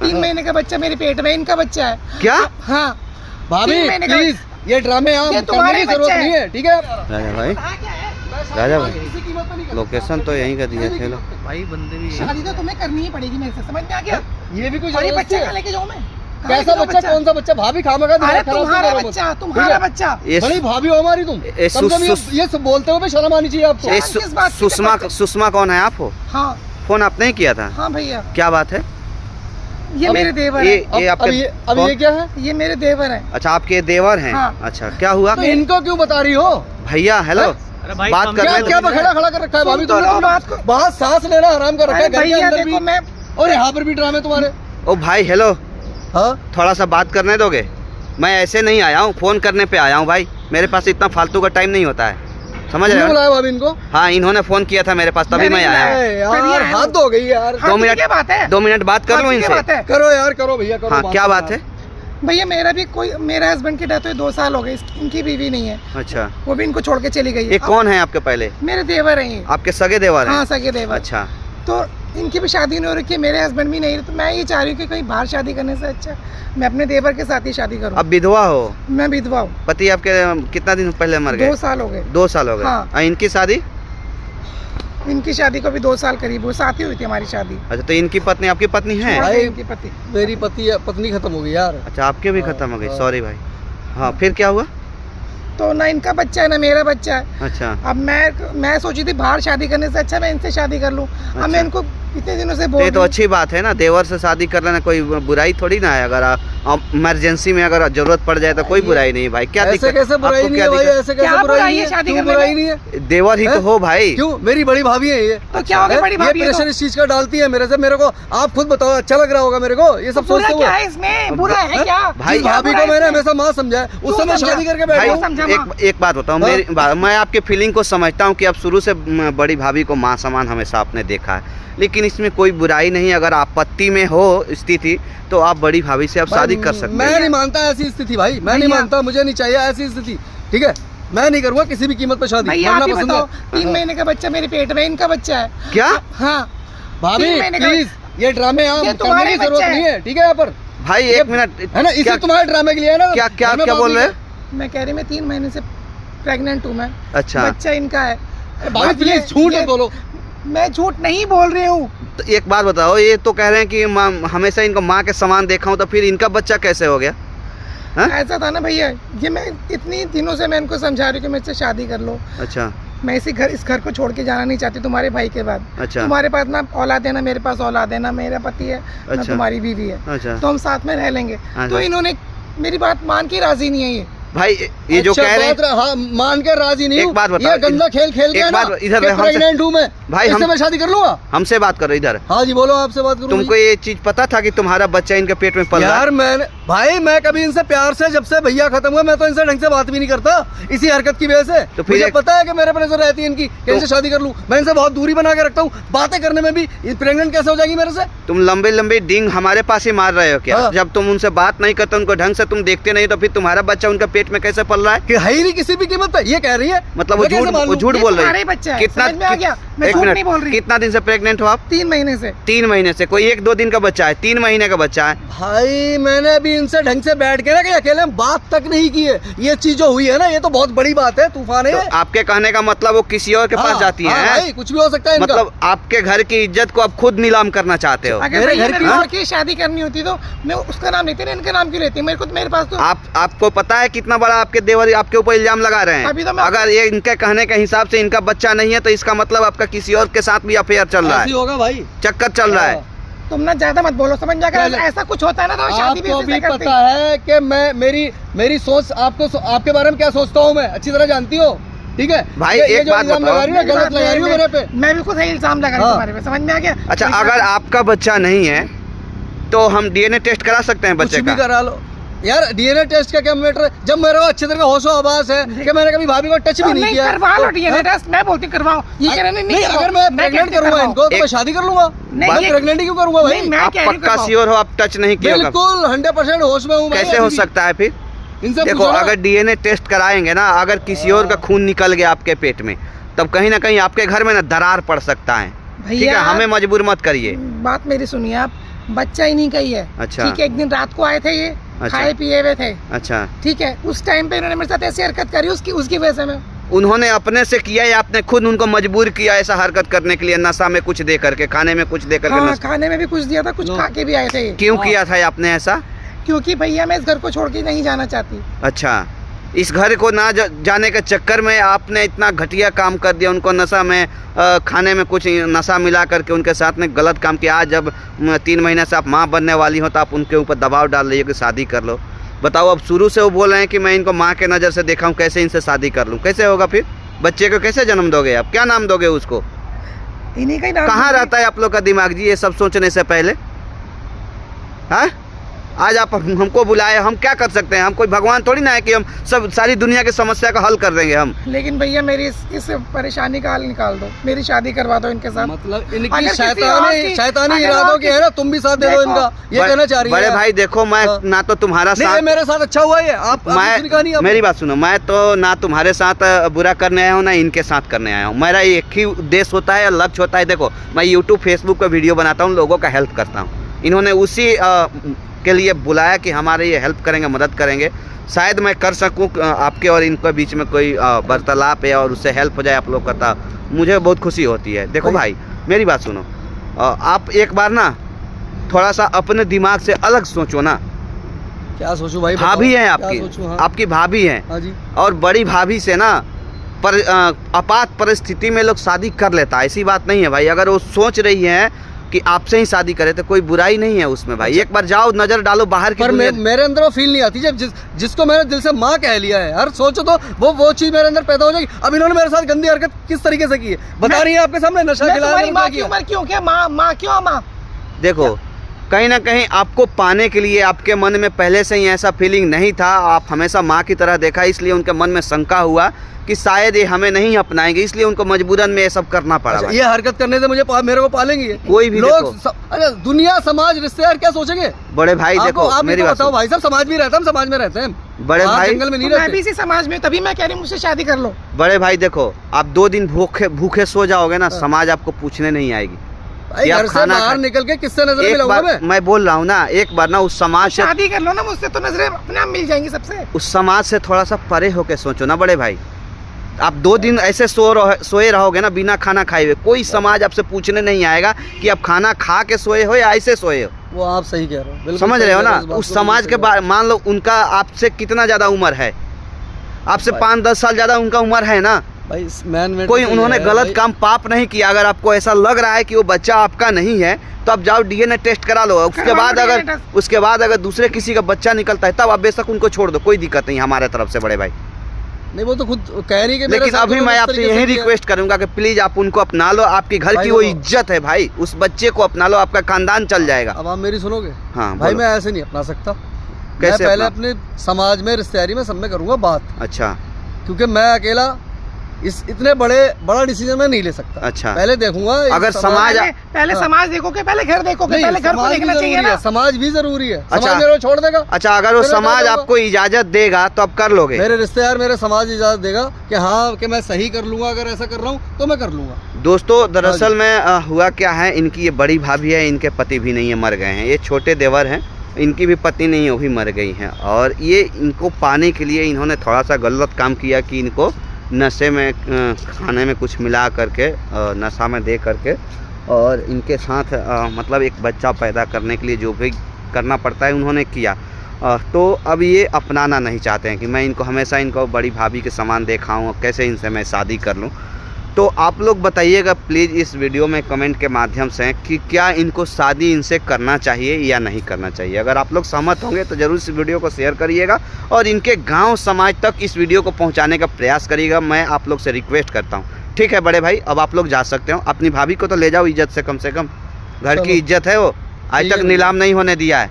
3 महीने का बच्चा मेरे पेट में, इनका बच्चा है। क्या? हाँ भाभी प्लीज ये ड्रामे आप करने की जरूरत नहीं है, ठीक है? राजा भाई, राजा भाई लोकेशन तो यहीं का दिया। चलो भाई बंदे भी शादी तो तुम्हें करनी ही पड़ेगी मेरे से, समझ में आ गया? ये भी कुछ और ये बच्चा कहाँ लेके जाऊँ मैं? कैसा बच्चा, कौन सा बच्चा? भाभी खामखा अरे तुम्हारा बच्चा, तुम्हारा बच्चा। बड़ी भाभी हो हमारी तुम। ये सब बोलते हुए शर्म आनी चाहिए आपको। सुषमा कौन है? आप हो? हाँ। फोन आपने ही किया था? हाँ भैया। क्या बात है? ये मेरे देवर है। अब ये क्या है? ये मेरे देवर है। अच्छा आपके देवर हैं? हाँ। अच्छा क्या हुआ? तो इनको क्यों बता रही हो? भैया हेलो, बात करने क्या खड़ा खड़ा कर रखा है भाभी? तुमने बात सांस लेना आराम कर रखा है घर के अंदर भी, मैं और यहाँ पर भी ड्रामे तुम्हारे। ओ भाई हेलो, हाँ थोड़ा सा बात करने दोगे? मैं ऐसे नहीं आया हूँ, फोन करने पे आया हूँ भाई। मेरे पास इतना फालतू का टाइम नहीं होता है, समझ रहे हो? बुलाया भाभी इनको? हाँ इन्होंने फोन किया था मेरे पास, तभी मैं आया हूँ। यार हद हो गई यार। 2 मिनट बात कर लो इनसे। करो यार करो भैया करो। हाँ क्या बात है? भैया मेरा भी कोई, मेरे हस्बैंड की डेथ हुई 2 साल हो गए, इनकी बीवी नहीं है। अच्छा वो भी इनको छोड़ के चली गई है। ये कौन है आपके पहले? मेरे देवर हैं ये। आपके सगे देवर हैं? हाँ सगे देवर। अच्छा तो इनकी भी शादी नहीं हो रही है, मेरे हस्बैंड भी नहीं, तो मैं ये चाह रही हूँ कि कहीं बाहर शादी करने से अच्छा मैं अपने देवर के साथ ही शादी करूँ। अब विधवा हो? मैं विधवा हूँ। पति आपके कितना दिन पहले मर गए? 2 साल हो गए। 2 साल हो गए। हाँ। इनकी शादी? इनकी शादी को भी 2 साल करीब हुए, साथ ही हुई थी हमारी शादी। अच्छा तो इनकी पत्नी आपकी पत्नी है? भाई इनकी पति, मेरी पत्नी खत्म हो गई यार। अच्छा आपके भी खत्म हो गई, सॉरी भाई। हाँ फिर क्या हुआ? तो ना इनका बच्चा है ना मेरा बच्चा है। अच्छा अब मैं सोची थी बाहर शादी करने से अच्छा मैं इनसे शादी कर लूं। अब मैं इनको इतने दिनों से बोल, ये तो अच्छी बात है ना, देवर से शादी कर लेना कोई बुराई थोड़ी ना है। अगर इमरजेंसी में अगर जरूरत पड़ जाए तो कोई बुराई नहीं भाई। क्या दिक्कत? कैसे बुराई नहीं है भाई? ऐसे कैसे बुराई है? शादी क्यों बुराई नहीं है? देवर ही तो हो भाई। क्यों? मेरी बड़ी भाभी है ये। तो क्या हो गया बड़ी भाभी? ये प्रेशर इस चीज का डालती है मेरे से। मेरे को आप खुद बताओ, अच्छा लग रहा होगा मेरे को ये सब सोचते हुए? क्या है इसमें बुरा है क्या? भाई भाभी को मैंने हमेशा माँ समझा है, उस समय शादी करके बैठा। एक बात बताऊँ, मैं आपके फीलिंग को समझता हूँ कि आप शुरू से बड़ी भाभी को माँ समान हमेशा आपने देखा है, लेकिन इसमें कोई बुराई नहीं। अगर आपत्ति में हो स्थिति तो आप बड़ी भाभी से आप शादी कर सकते हैं। मैं नहीं मानता ऐसी स्थिति भाई, मैं नहीं मानता, मुझे नहीं चाहिए ऐसी स्थिति, ठीक है? मैं नहीं करूँगा किसी भी कीमत पर शादी। भैया आप ही बताओ, 3 महीने का बच्चा मेरे पेट में, इनका बच्चा है। क्या? हाँ भाभी प्लीज ये ड्रामे आप करने की जरूरत नहीं है, ठीक है? यहाँ पर भाई 1 मिनट है ना, इसे तुम्हारे ड्रामे के लिए है ना। क्या क्या क्या बोल रहे हैं? मैं कह रही मैं 3 महीने से प्रेग्नेंट हूँ मैं। अच्छा बच्चा इनका है। भाभी प्लीज झूठ मत बोलो। मैं झूठ नहीं बोल रही हूँ। तो एक बात बताओ, ये तो कह रहे हैं कि हमेशा इनको माँ के समान देखा हूँ, तो फिर इनका बच्चा कैसे हो गया? ऐसा था ना भैया, ये मैं इतनी दिनों से मैं इनको समझा रही हूँ कि मुझसे शादी कर लो। अच्छा मैं इस घर को छोड़ के जाना नहीं चाहती तुम्हारे भाई के बाद। अच्छा तुम्हारे पास ना औलाद है ना मेरे पास औलाद है, ना मेरा पति है ना अच्छा। तुम्हारी बीवी है। अच्छा तो हम साथ में रह लेंगे। तो इन्होंने मेरी बात मान के राजी नहीं है ये। भाई ये जो कह रहे हैं, हाँ, मान के राजी नहीं। एक बात बताओ, ये गंदा खेल खेल के ना, इधर प्रेग्नेंट हूँ मैं भाई, इससे मैं शादी कर लूंगा। हमसे बात करो इधर। हाँ जी बोलो, आपसे बात करूँ। तुमको ये चीज पता था कि तुम्हारा बच्चा इनके पेट में पल रहा है? यार मैं कभी इनसे प्यार से, जब से भैया खत्म हुआ मैं तो इनसे ढंग से बात भी नहीं करता, इसी हरकत की वजह से। तो फिर मुझे पता है कि मेरे प्रेशर रहती है इनकी कि इनसे शादी कर लूं। मैं इनसे बहुत दूरी बना के रखता हूँ, बातें करने में भी प्रेग्नेंट कैसे हो जाएगी मेरे से? तुम लंबे लंबे डिंग हमारे पास ही मार रहे हो क्या? जब तुम उनसे बात नहीं करते, उनको ढंग से तुम देखते नहीं, तो फिर तुम्हारा बच्चा उनका पेट में कैसे पल रहा है? कि है ही नहीं किसी भी कीमत पे, ये कह रही है। मतलब वो झूठ बोल रही है। कितना दिन से प्रेग्नेंट हो आप? 3 महीने से। 3 महीने से? कोई 1-2 दिन का बच्चा है? 3 महीने का बच्चा है भाई। मैंने अभी इनसे ढंग से बैठ के ना कि अकेले में बात तक नहीं की है। ये चीज जो हुई है ना, ये तो बहुत बड़ी बात है, तूफान है। तो आपके कहने का मतलब वो किसी और के पास जाती है? भाई कुछ भी हो सकता है इनका। मतलब आपके घर की इज्जत को आप खुद नीलाम करना चाहते हो? अगर मेरे घर की शादी करनी होती तो मैं उसका नाम लेती ना, इनका नाम क्यों लेती? मेरे पास तो आपको पता है कितना बड़ा आपके देवर आपके ऊपर इल्जाम लगा रहे हैं? अगर ये इनके कहने के हिसाब से इनका बच्चा नहीं है तो इसका मतलब आपका किसी और के साथ भी अफेयर चल रहा है, होगा भाई, चक्कर चल रहा है। तुम ना ज्यादा मत बोलो, समझ जाकर ऐसा कुछ होता है ना तो शादी भी आपको भी पता है कि मैं मेरी सोच आपके बारे में क्या सोचता हूँ मैं अच्छी तरह जानती हो, ठीक है भाई? एक बात बताओ, गलत लगा रही हो मेरे पे। मैं भी खुद सही इल्जाम लगा रही हूं तुम्हारे पे, समझ में आ गया? अच्छा अगर आपका बच्चा नहीं है तो हम डीएनए टेस्ट करा सकते हैं बच्चे का? कुछ भी करा लो यार, डीएनए टेस्ट का क्या मैटर है? जब मेरे को अच्छे तरह का होशो आवाज है कि मैंने कभी भाभी को टच भी नहीं किया। करवा लो डीएनए टेस्ट, मैं बोलती करवाओ। ये कह रहे नहीं, अगर मैं प्रेग्नेंट करूंगा इनको तो मैं शादी कर लूंगा। मैं प्रेग्नेंट ही क्यों करूंगा भाई? आप पक्का श्योर हो आप टच नहीं किया? बिल्कुल 100% होश में हूँ। कैसे हो सकता है फिर? देखो अगर डीएनए टेस्ट कराएंगे ना, अगर किसी और का खून निकल गया आपके पेट में, तब कहीं ना कहीं आपके घर में ना दरार पड़ सकता है, ठीक है? हमें मजबूर मत करिए। बात मेरी सुनिए आप, बच्चा इन्हीं का ही है। अच्छा। ठीक है, एक दिन रात को आए थे ये, अच्छा। खाए पिए हुए थे। अच्छा, ठीक है, उस टाइम पे इन्होंने मेरे साथ ऐसी हरकत करी, उसकी वजह से मैं। उन्होंने अपने से किया या आपने खुद उनको मजबूर किया ऐसा हरकत करने के लिए? नशा में कुछ दे करके, खाने में कुछ दे करके? हाँ, खाने में भी कुछ दिया था, कुछ खा के भी आए थे ये। क्यों किया था आपने ऐसा? क्योंकि भैया मैं इस घर को छोड़ के नहीं जाना चाहती। अच्छा, इस घर को ना जाने के चक्कर में आपने इतना घटिया काम कर दिया, उनको नशा में खाने में कुछ नशा मिला करके उनके साथ में गलत काम किया। आज जब 3 महीने से आप माँ बनने वाली हो तो आप उनके ऊपर दबाव डाल रही हो कि शादी कर लो। बताओ, अब शुरू से वो बोल रहे हैं कि मैं इनको माँ के नज़र से देखा हूँ, कैसे इनसे शादी कर लूँ? कैसे होगा फिर? बच्चे को कैसे जन्म दोगे आप? क्या नाम दोगे उसको? इन्हीं का ही नाम। कहाँ रहता है आप लोग का दिमाग जी ये सब सोचने से पहले? हाँ, आज आप हमको बुलाए, हम क्या कर सकते हैं? हम कोई भगवान थोड़ी ना है कि हम सब सारी दुनिया की समस्या का हल कर देंगे हम। लेकिन भैया मेरी इस परेशानी का हल निकाल दो, मेरी शादी करवा दो इनके साथ। मतलब इनकी शैतानी इरादों की है ना, तुम भी साथ दे दो इनका, ये कहना चाह रही है। बड़े भाई देखो, मैं ना तो तुम्हारा साथ, मेरे साथ अच्छा हुआ है। आप मेरी बात सुनो, मैं तो ना तुम्हारे साथ बुरा करने आया हूँ ना इनके साथ करने आया हूँ। मेरा एक ही उद्देश्य होता है, लक्ष्य होता है। देखो, मैं यूट्यूब फेसबुक पर वीडियो बनाता हूँ, लोगों का हेल्प करता हूँ। इन्होंने उसी के लिए बुलाया कि हमारे ये हेल्प करेंगे, मदद करेंगे। शायद मैं कर सकूं आपके और इनके बीच में कोई वार्तालाप है और उससे हेल्प हो जाए आप लोग का, मुझे बहुत खुशी होती है। देखो भाई, मेरी बात सुनो, आप एक बार ना थोड़ा सा अपने दिमाग से अलग सोचो ना। क्या सोचूं भाई? भाभी है आपकी, हाँ। आपकी भाभी है। हाँ जी। और बड़ी भाभी से ना आपात परिस्थिति में लोग शादी कर लेता है, ऐसी बात नहीं है भाई। अगर वो सोच रही है कि आपसे ही शादी करे तो कोई बुराई नहीं है उसमें भाई। एक बार जाओ, नजर डालो बाहर की। पर मेरे अंदर वो फील नहीं आती जब जिसको मैंने दिल से माँ कह लिया है। हर सोचो तो वो चीज मेरे अंदर पैदा हो जाएगी। अब इन्होंने मेरे साथ गंदी हरकत किस तरीके से की है बता रही है आपके सामने, नशा खिलाया। माँ की उम्र क्यों? क्या माँ क्यों? माँ देखो, कहीं ना कहीं आपको पाने के लिए आपके मन में पहले से ही ऐसा फीलिंग नहीं था। आप हमेशा माँ की तरह देखा, इसलिए उनके मन में शंका हुआ कि शायद ये हमें नहीं अपनाएंगे, इसलिए उनको मजबूरन में ये सब करना पड़ा। अच्छा, ये हरकत करने से मेरे को पालेंगे कोई भी लोग? अरे दुनिया, समाज, रिश्तेदार क्या सोचेंगे? बड़े भाई देखो, आप मेरी बात बताओ भाई साहब, समाज भी रहता है, हम समाज में रहते हैं। बड़े भाई, जंगल में नहीं मैं रहते। भी इसी समाज में, तभी मैं कह रही हूँ मुझसे शादी कर लो। बड़े भाई देखो, आप 2 दिन भूखे सो जाओगे ना, समाज आपको पूछने नहीं आएगी। घर से बाहर निकल के किससे नजर मिलाऊंगा मैं बोल रहा हूँ ना, एक बार ना उस समाज से शादी कर लो ना मुझसे, तो नजरें अपने आप मिल जाएंगी सबसे। उस समाज से थोड़ा सा परे होके सोचो ना बड़े भाई। आप 2 दिन ऐसे सोए रहोगे ना बिना खाना खाए हुए, कोई समाज आपसे पूछने नहीं आएगा कि आप खाना खा के सोए हो या ऐसे सोए हो। वो आप सही कह रहे हो, समझ रहे हो ना? उस समाज के बाद मान लो उनका आपसे कितना ज्यादा उम्र है, आपसे 5-10 साल ज्यादा उनका उम्र है ना भाई। कोई उन्होंने गलत काम पाप नहीं किया। अगर आपको ऐसा लग रहा है कि वो बच्चा आपका नहीं है तो आप जाओ डीएनए टेस्ट करा लो। उसके बाद अगर दूसरे किसी का बच्चा निकलता है तब आप बेशक उनको छोड़ दो, कोई दिक्कत नहीं हमारे तरफ से बड़े भाई। नहीं, वो तो खुद कह रही है। लेकिन अभी मैं आपसे यही रिक्वेस्ट करूंगा कि प्लीज आप उनको अपना लो। आपकी घर की वो इज्जत है भाई, उस बच्चे को अपना लो, आपका खानदान चल जाएगा। अब आप मेरी सुनोगे? हाँ भाई, मैं ऐसे नहीं अपना सकता। कैसे? पहले अपने समाज में, रिश्तेदारी में, सब में करूंगा बात। अच्छा, क्योंकि मैं अकेला इतने बड़ा डिसीजन में नहीं ले सकता। अच्छा, पहले देखूंगा अगर समाज पहले समाज देखोगे, पहले घर देखोगे, पहले घर को देखना चाहिए ना। समाज भी जरूरी है। अच्छा, समाज मेरे को छोड़ देगा? अच्छा, अगर वो समाज आपको इजाजत देगा तो आप कर लोगे? मेरे रिश्तेदार, मेरे समाज इजाजत देगा कि हाँ कि मैं सही कर लूंगा, अगर ऐसा कर रहा हूँ तो मैं कर लूंगा। दोस्तों, दरअसल में हुआ क्या है, इनकी ये बड़ी भाभी है, इनके पति भी नहीं है, मर गए हैं। ये छोटे देवर हैं, इनकी भी पत्नी नहीं है, वो भी मर गई हैं। और ये इनको पाने के लिए इन्होंने थोड़ा सा गलत काम किया कि इनको नशे में, खाने में कुछ मिला करके, नशा में दे करके, और इनके साथ मतलब एक बच्चा पैदा करने के लिए जो भी करना पड़ता है उन्होंने किया। तो अब ये अपनाना नहीं चाहते हैं कि मैं इनको हमेशा इनको बड़ी भाभी के समान देखा हूँ, कैसे इनसे मैं शादी कर लूँ। तो आप लोग बताइएगा प्लीज़ इस वीडियो में कमेंट के माध्यम से कि क्या इनको शादी इनसे करना चाहिए या नहीं करना चाहिए। अगर आप लोग सहमत होंगे तो ज़रूर इस वीडियो को शेयर करिएगा और इनके गांव समाज तक इस वीडियो को पहुंचाने का प्रयास करिएगा, मैं आप लोग से रिक्वेस्ट करता हूं। ठीक है बड़े भाई, अब आप लोग जा सकते हो। अपनी भाभी को तो ले जाओ इज्जत से कम, घर की इज्जत है, वो आज तक नीलाम नहीं होने दिया है।